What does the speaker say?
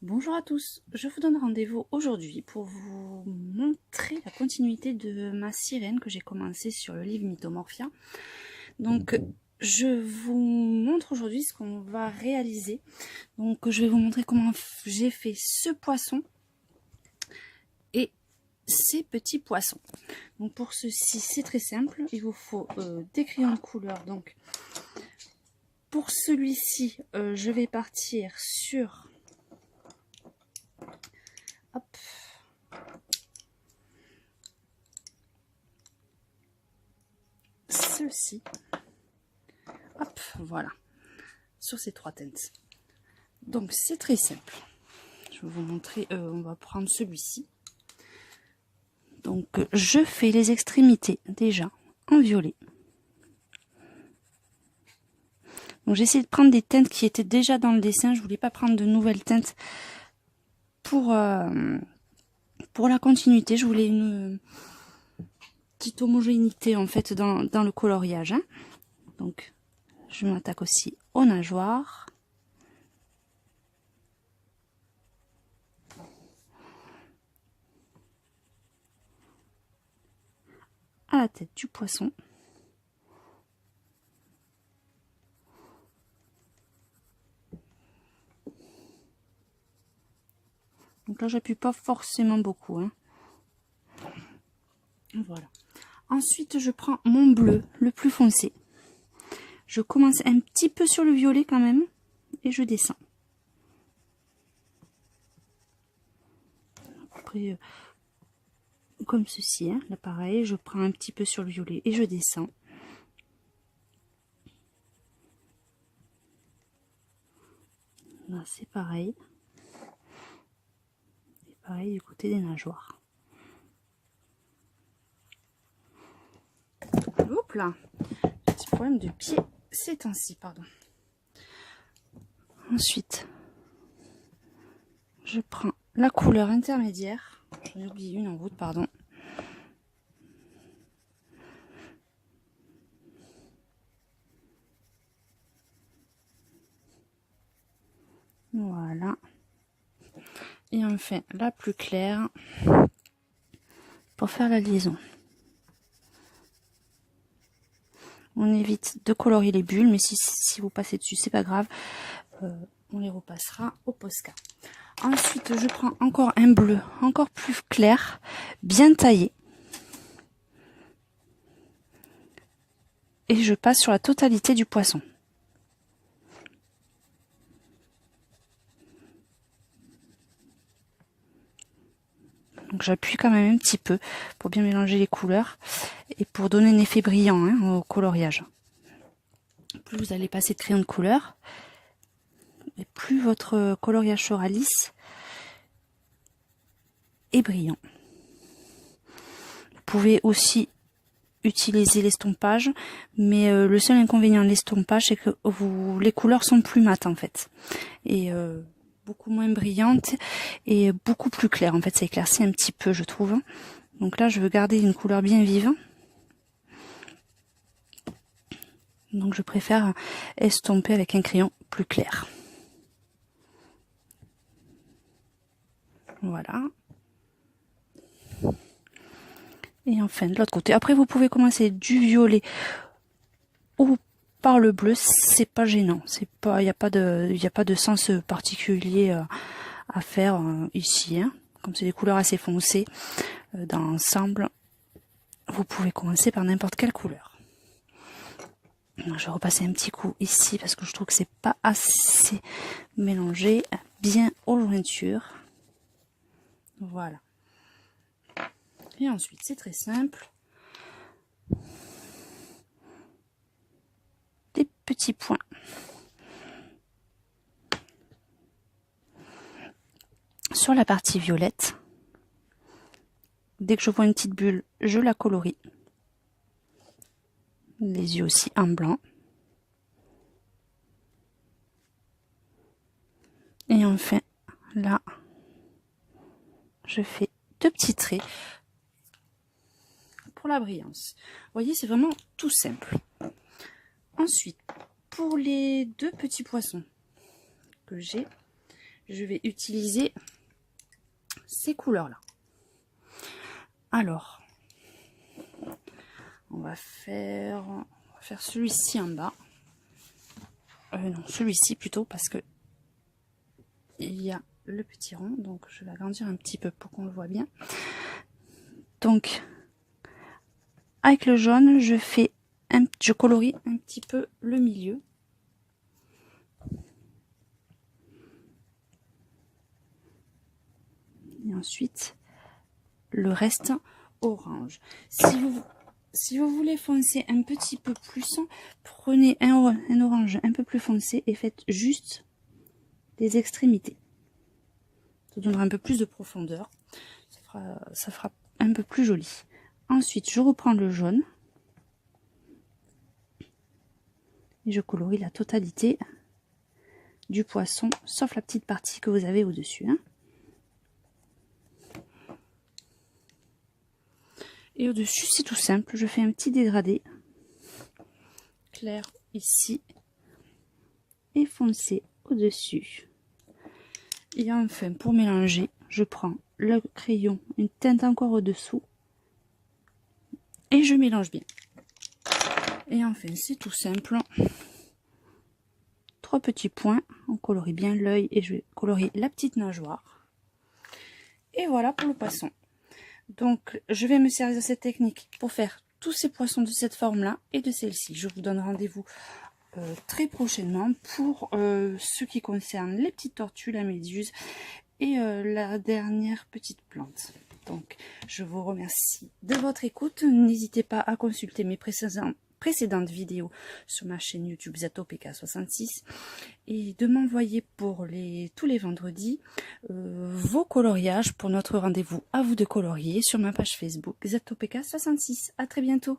Bonjour à tous, je vous donne rendez-vous aujourd'hui pour vous montrer la continuité de ma sirène que j'ai commencé sur le livre Mythomorphia. Donc je vous montre aujourd'hui ce qu'on va réaliser. Donc je vais vous montrer comment j'ai fait ce poisson et ces petits poissons. Donc pour ceci c'est très simple, il vous faut des crayons de couleur. Donc pour celui-ci je vais partir sur hop, ceci, hop, voilà, sur ces trois teintes. Donc c'est très simple. Je vais vous montrer, on va prendre celui-ci. Donc je fais les extrémités déjà en violet. Donc j'ai essayé de prendre des teintes qui étaient déjà dans le dessin. Je voulais pas prendre de nouvelles teintes pour la continuité. Je voulais une petite homogénéité en fait dans le coloriage. Hein. Donc je m'attaque aussi aux nageoires. À la tête du poisson. Donc là j'appuie pas forcément beaucoup. Hein. Voilà. Ensuite je prends mon bleu le plus foncé. Je commence un petit peu sur le violet quand même et je descends. Après comme ceci, hein, là pareil, je prends un petit peu sur le violet et je descends. Là c'est pareil. Et pareil du côté des nageoires. Hop là, petit problème de pied ces temps-ci, pardon. Ensuite, je prends la couleur intermédiaire. J'en ai oublié une en route, pardon. Voilà. Et enfin, la plus claire pour faire la liaison. On évite de colorier les bulles, mais si vous passez dessus, c'est pas grave. On les repassera au Posca. Ensuite, je prends encore un bleu, encore plus clair, bien taillé. Et je passe sur la totalité du poisson. Donc j'appuie quand même un petit peu pour bien mélanger les couleurs et pour donner un effet brillant hein, au coloriage. Plus vous allez passer de crayon de couleur, et plus votre coloriage sera lisse et brillant. Vous pouvez aussi utiliser l'estompage, mais le seul inconvénient de l'estompage, c'est que les couleurs sont plus mates en fait. Et beaucoup moins brillantes et beaucoup plus claires. En fait, ça éclaircit un petit peu, je trouve. Donc là, je veux garder une couleur bien vive. Donc je préfère estomper avec un crayon plus clair. Voilà. Et enfin de l'autre côté. Après vous pouvez commencer du violet ou par le bleu, c'est pas gênant. C'est pas, il n'y a pas de sens particulier à faire ici. Hein. Comme c'est des couleurs assez foncées dans l'ensemble, vous pouvez commencer par n'importe quelle couleur. Donc, je vais repasser un petit coup ici parce que je trouve que c'est pas assez mélangé bien aux jointures. Voilà. Et ensuite, c'est très simple. Des petits points. Sur la partie violette. Dès que je vois une petite bulle, je la colorie. Les yeux aussi en blanc. Et enfin, là, je fais deux petits traits pour la brillance. Vous voyez, c'est vraiment tout simple. Ensuite, pour les deux petits poissons que j'ai, je vais utiliser ces couleurs-là. Alors, on va faire celui-ci en bas. Non, celui-ci plutôt, parce que il y a le petit rond, donc je vais agrandir un petit peu pour qu'on le voit bien. Donc, avec le jaune, je colorie un petit peu le milieu. Et ensuite, le reste orange. Si vous voulez foncer un petit peu plus, prenez un orange un peu plus foncé et faites juste des extrémités. Ça donnera un peu plus de profondeur. Ça fera un peu plus joli. Ensuite, je reprends le jaune. Et je colorie la totalité du poisson, sauf la petite partie que vous avez au-dessus. Hein. Et au-dessus, c'est tout simple. Je fais un petit dégradé clair ici et foncé au-dessus. Et enfin, pour mélanger, je prends le crayon, une teinte encore au-dessous et je mélange bien. Et enfin, c'est tout simple. 3 petits points, on colorie bien l'œil et je vais colorier la petite nageoire. Et voilà pour le poisson. Donc, je vais me servir de cette technique pour faire tous ces poissons de cette forme-là et de celle-ci. Je vous donne rendez-vous très prochainement pour ce qui concerne les petites tortues, la méduse et la dernière petite plante. Donc, je vous remercie de votre écoute. N'hésitez pas à consulter mes précédentes vidéos sur ma chaîne YouTube ZatoPK66 et de m'envoyer pour tous les vendredis vos coloriages pour notre rendez-vous à vous de colorier sur ma page Facebook ZatoPK66. À très bientôt.